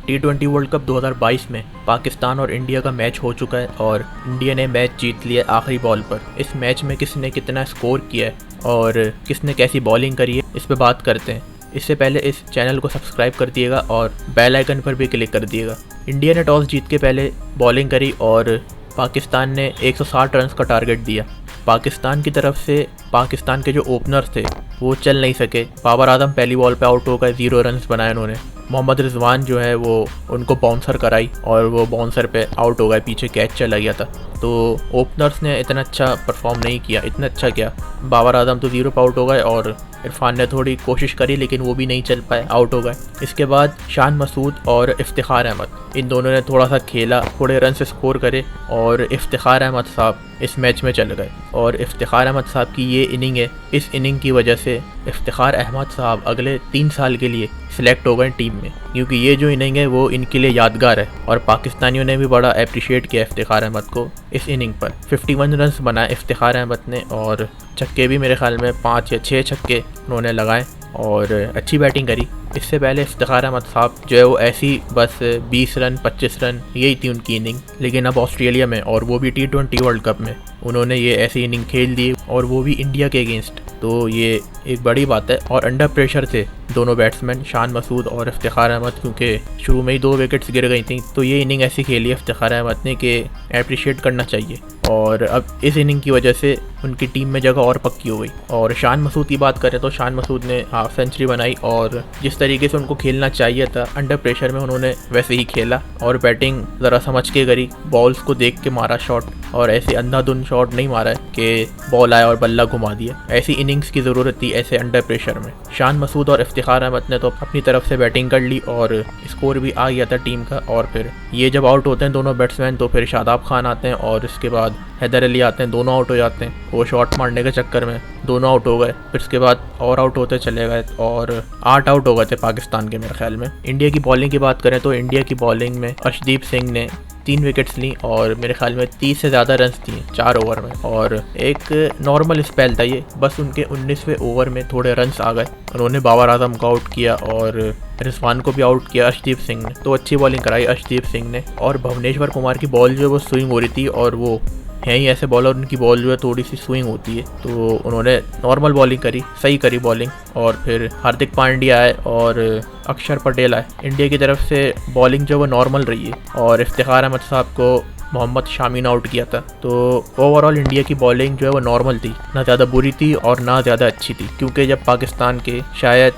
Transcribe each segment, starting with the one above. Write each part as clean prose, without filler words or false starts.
T20 world cup 2022 में पाकिस्तान और India का मैच हो चुका है और इंडिया ने मैच जीत लिया आखिरी बॉल पर। इस मैच में किसने कितना स्कोर किया है और किसने कैसी बॉलिंग करी है, इस पर बात करते हैं। इससे पहले इस चैनल को सब्सक्राइब कर दिएगा और बेल आइकन पर भी क्लिक कर दिएगा। इंडिया ने टॉस जीत के पहले बॉलिंग करी और पाकिस्तान ने 160 रन का टारगेट दिया। पाकिस्तान की तरफ से पाकिस्तान के जो ओपनर्स थे वो चल नहीं सके। बाबर आजम पहली बॉल पे आउट हो गए, 0 रन बनाए उन्होंने। मोहम्मद रिजवान जो है वो उनको बाउंसर कराई और वो बाउंसर पे आउट हो गए, पीछे कैच चला गया था। तो ओपनर्स ने इतना अच्छा परफॉर्म नहीं किया। इतना अच्छा क्या, बाबर आजम तो 0 पे आउट हो गए और इरफान ने थोड़ी कोशिश करी लेकिन वो भी नहीं चल पाए, आउट हो गए। इसके बाद शान मसूद और इफ्तिखार अहमद, इन दोनों ने थोड़ा सा खेला, थोड़े रन से स्कोर करे और इफ्तिखार अहमद साहब इस मैच में चल गए। और इफ्तिखार अहमद साहब की ये इनिंग है, इस इनिंग की वजह से इफ्तिखार अहमद साहब अगले 3 साल के लिए सिलेक्ट हो गए टीम में, क्योंकि ये जो इनिंग है वो इनके लिए यादगार है। और पाकिस्तानियों ने भी बड़ा अप्रिशिएट किया इफ्तिखार अहमद को इस इनिंग पर। 51 रन बनाए इफ्तिखार अहमद ने और छक्के भी मेरे ख्याल में 5 या 6 छक्के उन्होंने लगाए और अच्छी बैटिंग करी। इससे पहले इफ्तिखार अहमद साहब जो है वो ऐसी बस 20 रन 25 रन यही थी उनकी इनिंग, लेकिन अब ऑस्ट्रेलिया में और वो भी T20 वर्ल्ड कप में उन्होंने ये ऐसी इनिंग खेल दी और वो भी इंडिया के अगेंस्ट। तो ये एक बड़ी बात है। और अंडर प्रेशर थे दोनों बैट्समैन, शान मसूद और इफ्तिखार अहमद, क्योंकि शुरू में ही 2 विकेट्स गिर गई थी। तो ये इनिंग ऐसी खेली इफ्तिखार अहमद ने कि अप्रिशिएट करना चाहिए। और अब इस इनिंग की वजह से उनकी टीम में जगह और पक्की हो गई। और शान मसूद की बात करें तो शान मसूद ने हाफ सेंचुरी बनाई और जिस तरीके से उनको खेलना चाहिए था अंडर प्रेशर में उन्होंने वैसे ही खेला और बैटिंग ज़रा समझ के करी, बॉल्स को देख के मारा शॉट और ऐसे अंधाधुंध शॉट नहीं मारा है कि बॉल आया और बल्ला घुमा दिया। ऐसी इनिंग्स की ज़रूरत थी ऐसे अंडर प्रेशर में। शान मसूद और इफ्तिखार अहमद ने तो अपनी तरफ से बैटिंग कर ली और स्कोर भी आ गया था टीम का। और फिर ये जब आउट होते हैं दोनों बैट्समैन तो फिर शादाब खान आते हैं और इसके बाद हैदर अली आते हैं, दोनों आउट हो जाते हैं। वो शॉट मारने के चक्कर में दोनों आउट हो गए। फिर इसके बाद और आउट होते चले गए और 8 आउट हो गए थे पाकिस्तान के मेरे ख्याल में। इंडिया की बॉलिंग की बात करें तो इंडिया की बॉलिंग में अर्शदीप सिंह ने 3 विकेट्स ली और मेरे ख्याल में 30 से ज़्यादा रन्स दिए 4 ओवर में। और एक नॉर्मल स्पेल था ये, बस उनके 19वें ओवर में थोड़े रन्स आ गए। उन्होंने बाबर आजम को आउट किया और रिजवान को भी आउट किया अर्शदीप सिंह ने। तो अच्छी बॉलिंग कराई अर्शदीप सिंह ने। और भुवनेश्वर कुमार की बॉल जो है वो स्विंग हो रही थी और वो हैं ही ऐसे बॉलर, उनकी बॉल जो है थोड़ी सी स्विंग होती है। तो उन्होंने नॉर्मल बॉलिंग करी, सही करी बॉलिंग। और फिर हार्दिक पांड्या आए और अक्षर पटेल आए। इंडिया की तरफ से बॉलिंग जो है वो नॉर्मल रही है और इफ्तिखार अहमद साहब को मोहम्मद शामी ने आउट किया था। तो ओवरऑल इंडिया की बॉलिंग जो है वो नॉर्मल थी, ना ज़्यादा बुरी थी और ना ज़्यादा अच्छी थी। क्योंकि जब पाकिस्तान के शायद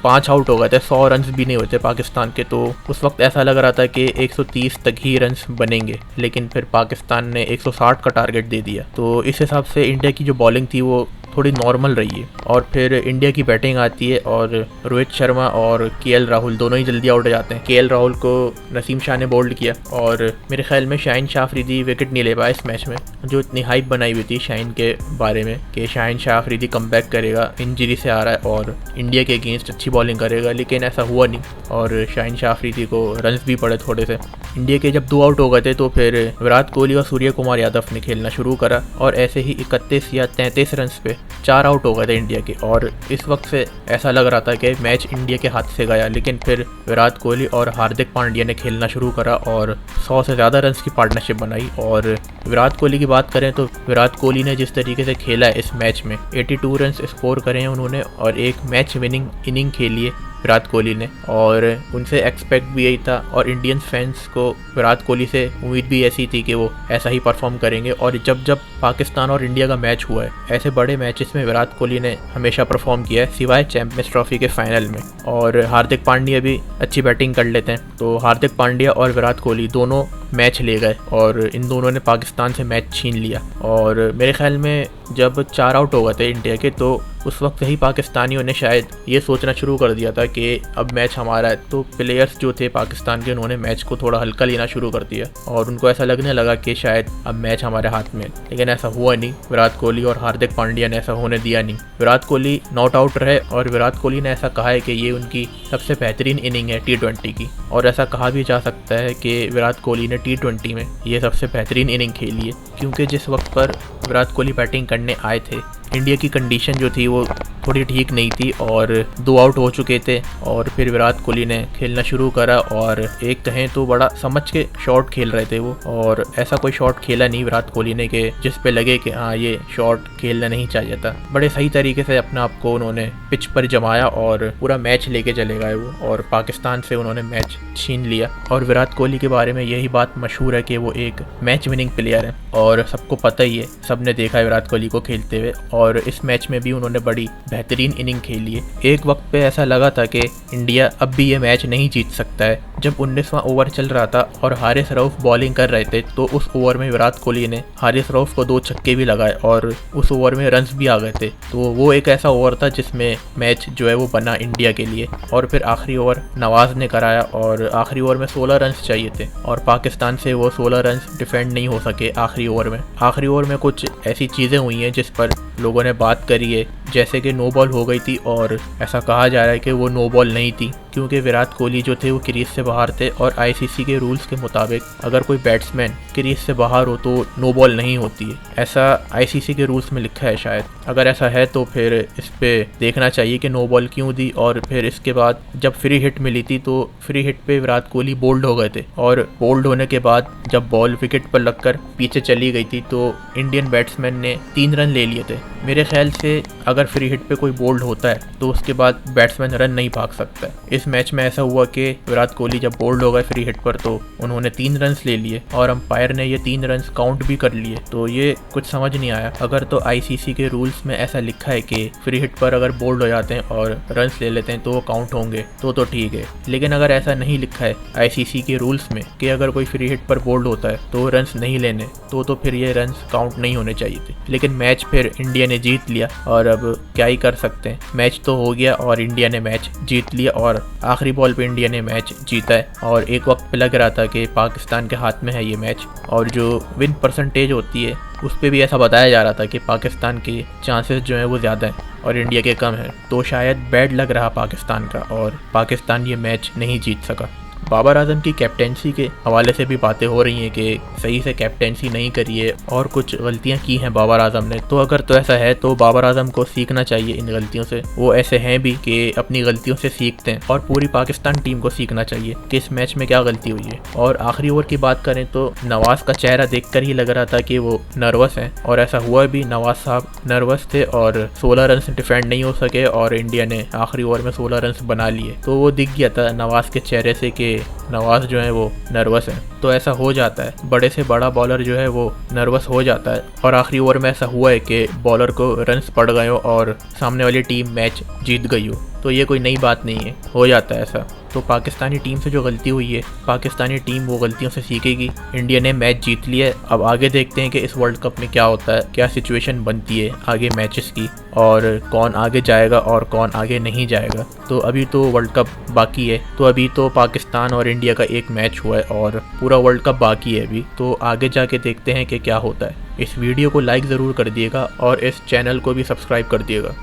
5 आउट हो गए थे, 100 रन भी नहीं हुए थे पाकिस्तान के, तो उस वक्त ऐसा लग रहा था कि 130 तक ही रन बनेंगे, लेकिन फिर पाकिस्तान ने 160 का टारगेट दे दिया। तो इस हिसाब से इंडिया की जो बॉलिंग थी वो थोड़ी नॉर्मल रही है। और फिर इंडिया की बैटिंग आती है और रोहित शर्मा और KL राहुल दोनों ही जल्दी आउट हो जाते हैं। KL राहुल को नसीम शाह ने बोल्ड किया और मेरे ख्याल में शाहीन शाह अफरीदी विकेट नहीं ले पाया इस मैच में। जो इतनी हाइप बनाई हुई थी शाहीन के बारे में कि शाहीन शाह अफरीदी कमबैक करेगा, इंजरी से आ रहा है और इंडिया के अगेंस्ट अच्छी बॉलिंग करेगा, लेकिन ऐसा हुआ नहीं और शाहीन शाह अफरीदी को रन्स भी पड़े थोड़े से। इंडिया के जब 2 आउट हो गए थे तो फिर विराट कोहली और सूर्य कुमार यादव ने खेलना शुरू करा और ऐसे ही 31 या 33 रन पे 4 आउट हो गए थे इंडिया के। और इस वक्त से ऐसा लग रहा था कि मैच इंडिया के हाथ से गया, लेकिन फिर विराट कोहली और हार्दिक पांड्या ने खेलना शुरू करा और 100 से ज़्यादा रन्स की पार्टनरशिप बनाई। और विराट कोहली की बात करें तो विराट कोहली ने जिस तरीके से खेला है इस मैच में, 82 रन्स स्कोर करे हैं उन्होंने और एक मैच विनिंग इनिंग खेली है विराट कोहली ने। और उनसे एक्सपेक्ट भी यही था और इंडियन फैंस को विराट कोहली से उम्मीद भी ऐसी थी कि वो ऐसा ही परफॉर्म करेंगे। और जब जब पाकिस्तान और इंडिया का मैच हुआ है, ऐसे बड़े मैचेस में विराट कोहली ने हमेशा परफॉर्म किया है, सिवाय चैंपियंस ट्रॉफी के फाइनल में। और हार्दिक पांड्या भी अच्छी बैटिंग कर लेते हैं। तो हार्दिक पांड्या और विराट कोहली दोनों मैच ले गए और इन दोनों ने पाकिस्तान से मैच छीन लिया। और मेरे ख्याल में जब 4 आउट हो गए थे इंडिया के तो उस वक्त ही पाकिस्तानियों ने शायद ये सोचना शुरू कर दिया था कि अब मैच हमारा है। तो प्लेयर्स जो थे पाकिस्तान के, उन्होंने मैच को थोड़ा हल्का लेना शुरू कर दिया और उनको ऐसा लगने लगा कि शायद अब मैच हमारे हाथ में। लेकिन ऐसा हुआ नहीं, विराट कोहली और हार्दिक पांड्या ने ऐसा होने दिया नहीं। विराट कोहली नॉट आउट रहे और विराट कोहली ने ऐसा कहा है कि ये उनकी सबसे बेहतरीन इनिंग है T20 की। और ऐसा कहा भी जा सकता है कि विराट कोहली ने T20 में ये सबसे बेहतरीन इनिंग खेली है, क्योंकि जिस वक्त पर विराट कोहली बैटिंग करने आए थे इंडिया की कंडीशन जो थी वो थोड़ी ठीक नहीं थी और 2 आउट हो चुके थे और फिर विराट कोहली ने खेलना शुरू करा और एक कहें तो बड़ा समझ के शॉट खेल रहे थे वो, और ऐसा कोई शॉट खेला नहीं विराट कोहली ने कि जिस पे लगे कि हाँ ये शॉट खेलना नहीं चाहिए था। बड़े सही तरीके से अपने आप को उन्होंने पिच पर जमाया और पूरा मैच लेके चले गए वो, और पाकिस्तान से उन्होंने मैच छीन लिया। और विराट कोहली के बारे में यही बात मशहूर है कि वो एक मैच विनिंग प्लेयर है और सबको पता ही है, सबने देखा है विराट कोहली को खेलते हुए, और इस मैच में भी उन्होंने बड़ी बेहतरीन इनिंग खेली है। एक वक्त पे ऐसा लगा था कि इंडिया अब भी ये मैच नहीं जीत सकता है। जब 19वां ओवर चल रहा था और हारिस रऊफ बॉलिंग कर रहे थे तो उस ओवर में विराट कोहली ने हारिस रऊफ को 2 छक्के भी लगाए और उस ओवर में रन्स भी आ गए थे। तो वो एक ऐसा ओवर था जिसमें मैच जो है वो बना इंडिया के लिए। और फिर आखिरी ओवर नवाज ने कराया और आखिरी ओवर में 16 रन्स चाहिए थे और पाकिस्तान से वो 16 रन्स डिफेंड नहीं हो सके आखिरी ओवर में। आखिरी ओवर में कुछ ऐसी चीज़ें हुई हैं जिस पर लोगों ने बात करी है, जैसे कि नो बॉल हो गई थी और ऐसा कहा जा रहा है कि वो नो बॉल नहीं थी क्योंकि विराट कोहली जो थे वो क्रीज से बाहर थे और आईसीसी के रूल्स के मुताबिक अगर कोई बैट्समैन क्रीज से बाहर हो तो नो बॉल नहीं होती है। ऐसा आईसीसी के रूल्स में लिखा है शायद। अगर ऐसा है तो फिर इस पे देखना चाहिए कि नो बॉल क्यों दी। और फिर इसके बाद जब फ्री हिट मिली थी तो फ्री हिट पे विराट कोहली बोल्ड हो गए थे और बोल्ड होने के बाद जब बॉल विकेट पर लगकर पीछे चली गई थी तो इंडियन बैट्समैन ने 3 रन ले लिए थे। मेरे ख्याल से अगर फ्री हिट पे कोई बोल्ड होता है तो उसके बाद बैट्समैन रन नहीं भाग सकता है। इस मैच में ऐसा हुआ कि विराट कोहली जब बोल्ड हो गए फ्री हिट पर तो उन्होंने 3 रन्स ले लिए और अंपायर ने ये 3 रन्स काउंट भी कर लिए। तो ये कुछ समझ नहीं आया। अगर तो आईसीसी के रूल्स में ऐसा लिखा है कि फ्री हिट पर अगर बोल्ड हो जाते हैं और रन्स ले लेते हैं तो वो काउंट होंगे तो ठीक है, लेकिन अगर ऐसा नहीं लिखा है आईसीसी के रूल्स में कि अगर कोई फ्री हिट पर बोल्ड होता है तो रन्स नहीं लेने तो फिर ये रन्स काउंट नहीं होने चाहिए थे। लेकिन मैच फिर इंडिया ने जीत लिया और अब क्या ही कर सकते हैं, मैच तो हो गया और इंडिया ने मैच जीत लिया और आखिरी बॉल पे इंडिया ने मैच जीता है। और एक वक्त पे लग रहा था कि पाकिस्तान के हाथ में है ये मैच, और जो विन परसेंटेज होती है उस पर भी ऐसा बताया जा रहा था कि पाकिस्तान के चांसेस जो हैं वो ज़्यादा हैं और इंडिया के कम हैं। तो शायद बैड लग रहा पाकिस्तान का और पाकिस्तान ये मैच नहीं जीत सका। बाबर आजम की कैप्टेंसी के हवाले से भी बातें हो रही हैं कि सही से कैप्टेंसी नहीं करी है और कुछ गलतियां की हैं बाबर आजम ने। तो अगर तो ऐसा है तो बाबर आजम को सीखना चाहिए इन गलतियों से। वो ऐसे हैं भी कि अपनी गलतियों से सीखते हैं और पूरी पाकिस्तान टीम को सीखना चाहिए कि इस मैच में क्या गलती हुई है। और आखिरी ओवर की बात करें तो नवाज का चेहरा देखकर ही लग रहा था कि वो नर्वस हैं और ऐसा हुआ भी। नवाज साहब नर्वस थे और 16 रन डिफेंड नहीं हो सके और इंडिया ने आखिरी ओवर में 16 रन बना लिए। तो वो दिख गया था नवाज के चेहरे से कि नवाज जो है वो नर्वस है। तो ऐसा हो जाता है, बड़े से बड़ा बॉलर जो है वो नर्वस हो जाता है। और आखिरी ओवर में ऐसा हुआ है कि बॉलर को रन्स पड़ गए हो और सामने वाली टीम मैच जीत गई हो। तो ये कोई नई बात नहीं है, हो जाता है ऐसा। तो पाकिस्तानी टीम से जो गलती हुई है, पाकिस्तानी टीम वो गलतियों से सीखेगी। इंडिया ने मैच जीत लिया है, अब आगे देखते हैं कि इस वर्ल्ड कप में क्या होता है, क्या सिचुएशन बनती है आगे मैचेस की और कौन आगे जाएगा और कौन आगे नहीं जाएगा। तो अभी तो वर्ल्ड कप बाकी है, तो अभी तो पाकिस्तान और इंडिया का एक मैच हुआ है और पूरा वर्ल्ड कप बाकी है अभी। तो आगे जाके देखते हैं कि क्या होता है। इस वीडियो को लाइक ज़रूर कर दिएगा और इस चैनल को भी सब्सक्राइब कर दिएगा।